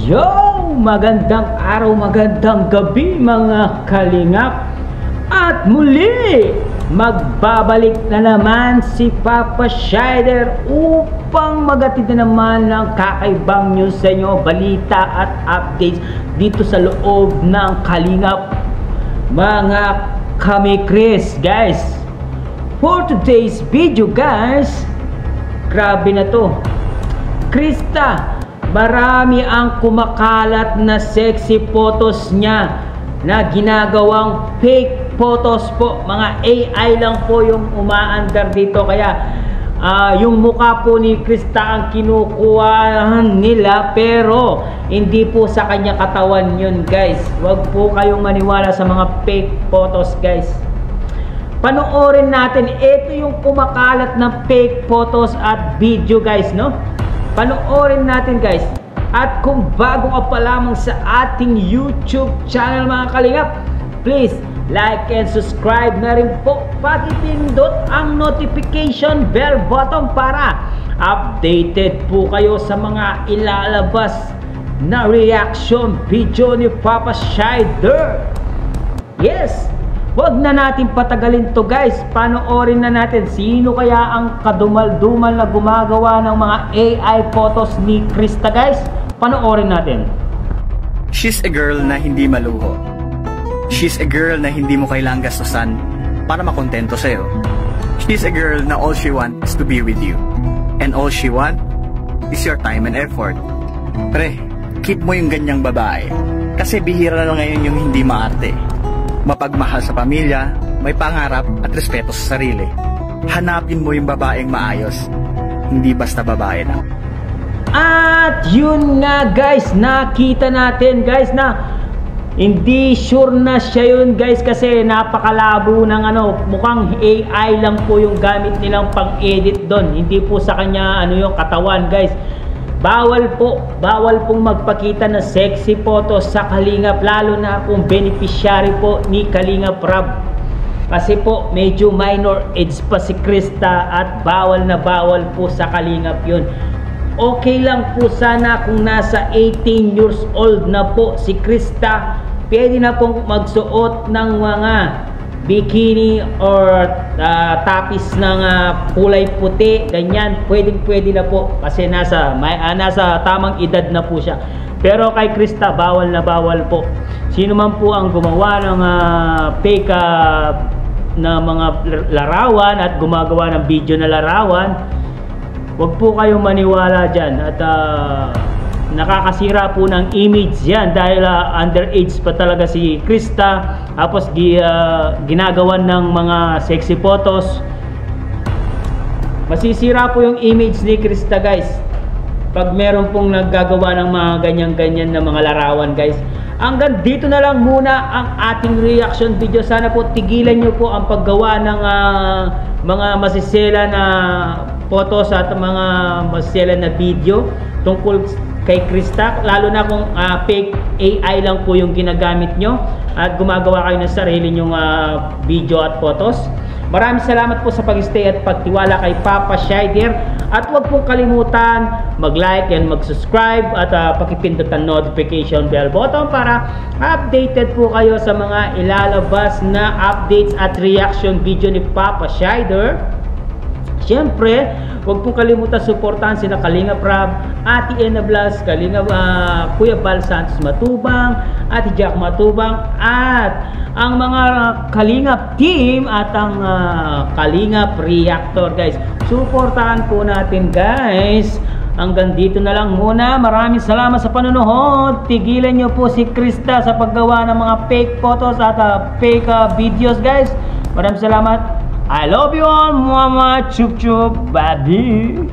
Yo! Magandang araw, magandang gabi mga kalingap. At muli, magbabalik na naman si Papa Shider upang magatid na naman ng kakaibang news sa inyo, balita at updates dito sa loob ng kalingap mga kami Chris, guys. For today's video, guys, grabe na to, Krista. Marami ang kumakalat na sexy photos niya na ginagawang fake photos po. Mga AI lang po yung umaandar dito. Kaya yung mukha po ni Krista ang kinukuha nila, pero hindi po sa kanya katawan yun, guys. Huwag po kayong maniwala sa mga fake photos, guys. Panoorin natin. Ito yung kumakalat na fake photos at video, guys, no? Panoorin natin, guys. At kung bago ka pa lamang sa ating YouTube channel mga kalingap, please like and subscribe na rin po. Pakipindot ang notification bell button para updated po kayo sa mga ilalabas na reaction video ni Papa Shider. Yes! Huwag na natin patagalin to, guys. Panoorin na natin sino kaya ang kadumal-dumal na gumagawa ng mga AI photos ni Krista, guys. Panoorin natin. She's a girl na hindi maluho. She's a girl na hindi mo kailangang gastusan para makontento sa'yo. She's a girl na all she wants is to be with you. And all she wants is your time and effort. Pre, keep mo yung ganyang babae. Kasi bihira na ngayon yung hindi maarte. Mapagmahal sa pamilya, may pangarap at respeto sa sarili. Hanapin mo yung babaeng maayos, hindi basta babae lang. At yun nga, guys, nakita natin, guys, na hindi sure na siya yun, guys, kasi napakalabo ng mukhang AI lang po yung gamit nilang pang-edit doon. Hindi po sa kanya yung katawan, guys. Bawal pong magpakita ng sexy photos sa Kalingap, lalo na kung beneficiary po ni Kalingap Rob. Kasi po medyo minor age pa si Krista at bawal na bawal po sa Kalingap yun. Okay lang po sana kung nasa 18 years old na po si Krista, pwede na pong magsuot ng mga bikini or tapis ng kulay puti, ganyan. Pwede na po kasi nasa tamang edad na po siya. Pero kay Krista, bawal na bawal po. Sino man po ang gumawa ng fake na mga larawan at gumagawa ng video na larawan, wag po kayong maniwala dyan. At nakakasira po ng image yan dahil underage pa talaga si Krista. Tapos ginagawan ng mga sexy photos. Masisira po yung image ni Krista, guys, pag meron pong naggagawa ng mga ganyan-ganyan na mga larawan, guys. Hanggang dito na lang muna ang ating reaction video. Sana po tigilan nyo po ang paggawa ng mga masisela na photos at mga masisela na video tungkol kay Krista, lalo na kung fake AI lang po yung ginagamit nyo at gumagawa kayo ng sarili nyong video at photos. Maraming salamat po sa pag-stay at pagtiwala kay Papa Shider. At huwag pong kalimutan mag-like and mag-subscribe at pakipindot ang notification bell button para updated po kayo sa mga ilalabas na updates at reaction video ni Papa Shider. Siyempre, huwag pong kalimutan suportahan sina Kalingap Rob, Ate Ena Blas, Kuya Bal Santos Matubang, Ate Jack Matubang, at ang mga Kalingap team at ang Kalingap Reactor, guys. Suportahan po natin, guys. Hanggang dito na lang muna. Maraming salamat sa panonood. Tigilan nyo po si Krista sa paggawa ng mga fake photos at fake videos, guys. Maraming salamat. I love you all, mama, chup chup, baby.